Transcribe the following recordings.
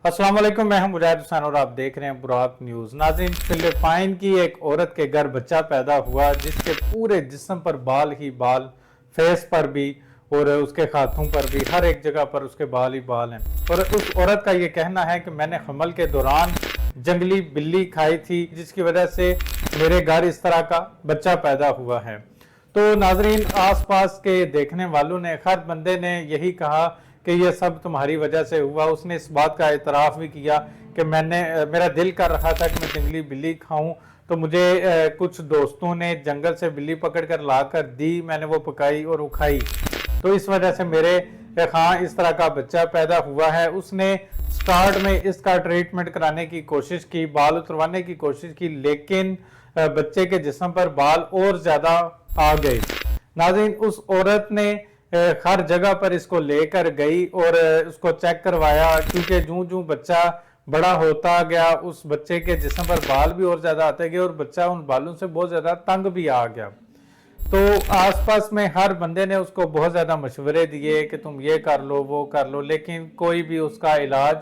अस्सलाम वालेकुम, मैं हूं मुजाहिद हुसैन और आप देख रहे हैं बुराक न्यूज़। नाज़रीन, फिलिपाइन की एक औरत के घर बच्चा पैदा हुआ जिसके पूरे जिस्म पर बाल ही बाल, फेस पर भी और उसके हाथों पर भी, हर एक जगह पर उसके बाल ही बाल हैं। और उस औरत का ये कहना है कि मैंने हमल के दौरान जंगली बिल्ली खाई थी जिसकी वजह से मेरे घर इस तरह का बच्चा पैदा हुआ है। तो नाजरीन, आसपास के देखने वालों ने, हर बंदे ने यही कहा कि ये सब तुम्हारी वजह से हुआ। उसने इस बात का एतराफ़ भी किया कि मेरा दिल कर रहा था कि मैं जंगली बिल्ली खाऊं, तो मुझे कुछ दोस्तों ने जंगल से बिल्ली पकड़ कर ला कर दी, मैंने वो पकाई और वो खाई, तो इस वजह से मेरे हाँ इस तरह का बच्चा पैदा हुआ है। उसने स्टार्ट में इसका ट्रीटमेंट कराने की कोशिश की, बाल उतरवाने की कोशिश की, लेकिन बच्चे के जिस्म पर बाल और ज़्यादा आ गए। नाज़रीन, उस औरत ने हर जगह पर इसको लेकर गई और उसको चेक करवाया, क्योंकि जूं जूं बच्चा बड़ा होता गया उस बच्चे के जिस्म पर बाल भी और ज़्यादा आते गए और बच्चा उन बालों से बहुत ज़्यादा तंग भी आ गया। तो आसपास में हर बंदे ने उसको बहुत ज़्यादा मशवरे दिए कि तुम ये कर लो वो कर लो, लेकिन कोई भी उसका इलाज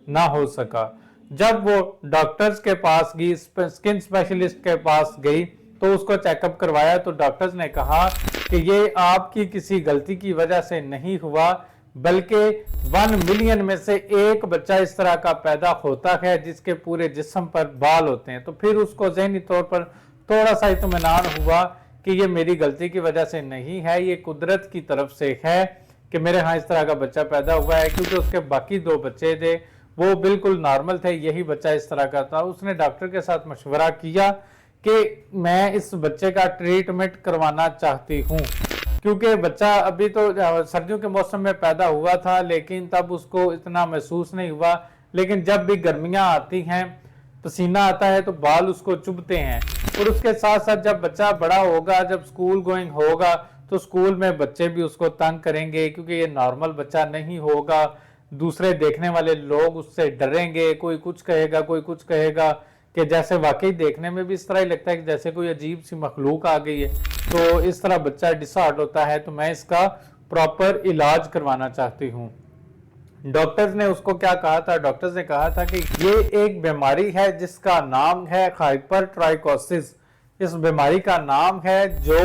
ना हो सका। जब वो डॉक्टर्स के पास गई, स्किन स्पेशलिस्ट के पास गई, तो उसको चेकअप करवाया, तो डॉक्टर्स ने कहा कि ये आपकी किसी गलती की वजह से नहीं हुआ, बल्कि 1 मिलियन में से एक बच्चा इस तरह का पैदा होता है जिसके पूरे जिस्म पर बाल होते हैं। तो फिर उसको ज़हनी तौर पर थोड़ा सा इत्मीनान हुआ कि ये मेरी गलती की वजह से नहीं है, ये कुदरत की तरफ से है कि मेरे यहाँ इस तरह का बच्चा पैदा हुआ है, क्योंकि उसके बाकी 2 बच्चे थे वो बिल्कुल नॉर्मल थे, यही बच्चा इस तरह का था। उसने डॉक्टर के साथ मशवरा किया कि मैं इस बच्चे का ट्रीटमेंट करवाना चाहती हूँ, क्योंकि बच्चा अभी तो सर्दियों के मौसम में पैदा हुआ था, लेकिन तब उसको इतना महसूस नहीं हुआ। लेकिन जब भी गर्मियाँ आती हैं, पसीना आता है, तो बाल उसको चुभते हैं। और उसके साथ साथ जब बच्चा बड़ा होगा, जब स्कूल गोइंग होगा, तो स्कूल में बच्चे भी उसको तंग करेंगे, क्योंकि ये नॉर्मल बच्चा नहीं होगा। दूसरे देखने वाले लोग उससे डरेंगे, कोई कुछ कहेगा, कोई कुछ कहेगा, कि जैसे वाकई देखने में भी इस तरह ही लगता है कि जैसे कोई अजीब सी मखलूक आ गई है। तो इस तरह बच्चा डिसऑर्डर होता है, तो मैं इसका प्रॉपर इलाज करवाना चाहती हूँ। डॉक्टर्स ने उसको क्या कहा था? डॉक्टर्स ने कहा था कि ये एक बीमारी है जिसका नाम है हाइपरट्राइकोसिस। इस बीमारी का नाम है जो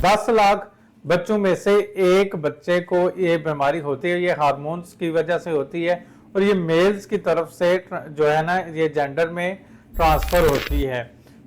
10 लाख बच्चों में से एक बच्चे को ये बीमारी होती है। ये हार्मोन्स की वजह से होती है और ये मेल्स की तरफ से जो है ना, ये जेंडर में ट्रांसफर होती है।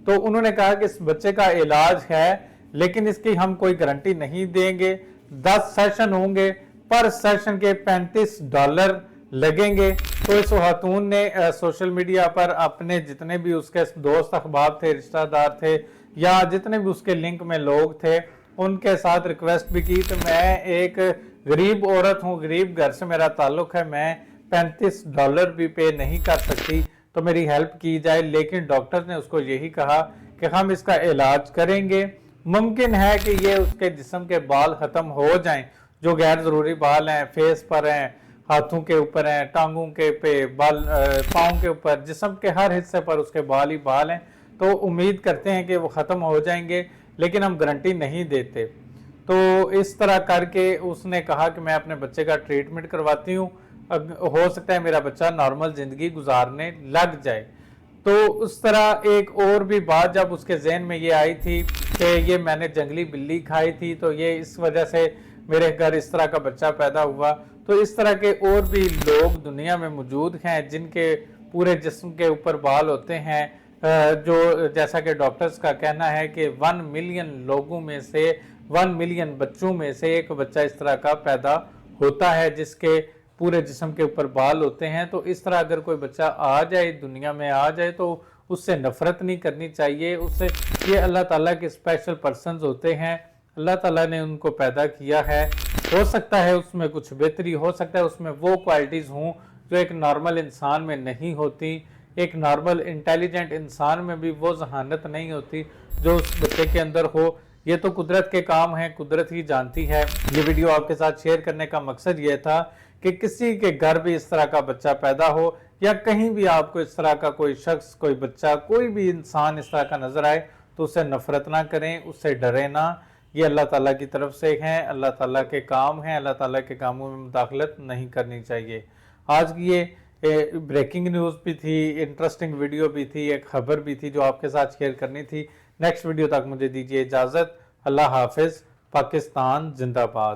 तो उन्होंने कहा कि इस बच्चे का इलाज है, लेकिन इसकी हम कोई गारंटी नहीं देंगे। 10 सेशन होंगे, पर सेशन के $35 लगेंगे। तो इस खातून ने सोशल मीडिया पर अपने जितने भी उसके दोस्त अहबाब थे, रिश्तेदार थे, या जितने भी उसके लिंक में लोग थे, उनके साथ रिक्वेस्ट भी की। तो मैं एक गरीब औरत हूँ, गरीब घर से मेरा ताल्लुक है, मैं $35 भी पे नहीं कर सकती, तो मेरी हेल्प की जाए। लेकिन डॉक्टर ने उसको यही कहा कि हम इसका इलाज करेंगे। मुमकिन है कि ये उसके जिस्म के बाल ख़त्म हो जाएं, जो गैर ज़रूरी बाल हैं, फेस पर हैं, हाथों के ऊपर हैं, टांगों के पे बाल, पाँव के ऊपर, जिस्म के हर हिस्से पर उसके बाल ही बाल हैं। तो उम्मीद करते हैं कि वो ख़त्म हो जाएंगे, लेकिन हम गारंटी नहीं देते। तो इस तरह करके उसने कहा कि मैं अपने बच्चे का ट्रीटमेंट करवाती हूँ, हो सकता है मेरा बच्चा नॉर्मल ज़िंदगी गुजारने लग जाए। तो उस तरह एक और भी बात जब उसके जहन में ये आई थी कि ये मैंने जंगली बिल्ली खाई थी, तो ये इस वजह से मेरे घर इस तरह का बच्चा पैदा हुआ। तो इस तरह के और भी लोग दुनिया में मौजूद हैं जिनके पूरे जिस्म के ऊपर बाल होते हैं, जो जैसा कि डॉक्टर्स का कहना है कि 1 मिलियन लोगों में से, 1 मिलियन बच्चों में से एक बच्चा इस तरह का पैदा होता है जिसके पूरे जिस्म के ऊपर बाल होते हैं। तो इस तरह अगर कोई बच्चा आ जाए, दुनिया में आ जाए, तो उससे नफरत नहीं करनी चाहिए। उससे, ये अल्लाह ताला के स्पेशल पर्सन्स होते हैं, अल्लाह ताला ने उनको पैदा किया है। हो सकता है उसमें कुछ बेहतरी, हो सकता है उसमें वो क्वालिटीज़ हों जो एक नॉर्मल इंसान में नहीं होती। एक नॉर्मल इंटेलिजेंट इंसान में भी वो जहानत नहीं होती जो उस बच्चे के अंदर हो। ये तो कुदरत के काम हैं, कुदरत ही जानती है। ये वीडियो आपके साथ शेयर करने का मकसद ये था कि किसी के घर भी इस तरह का बच्चा पैदा हो, या कहीं भी आपको इस तरह का कोई शख्स, कोई बच्चा, कोई भी इंसान इस तरह का नजर आए, तो उससे नफरत ना करें, उससे डरे ना। ये अल्लाह ताला की तरफ से हैं, अल्लाह ताला के काम हैं, अल्लाह ताला के कामों में मुदाखलत नहीं करनी चाहिए। आज की ये بریکنگ نیوز بھی تھی، انٹرسٹنگ ویڈیو بھی تھی، ایک خبر بھی تھی جو آپ کے ساتھ شیئر کرنی تھی۔ نیکسٹ ویڈیو تک مجھے دیجیے اجازت۔ اللہ حافظ۔ پاکستان زندہ باد۔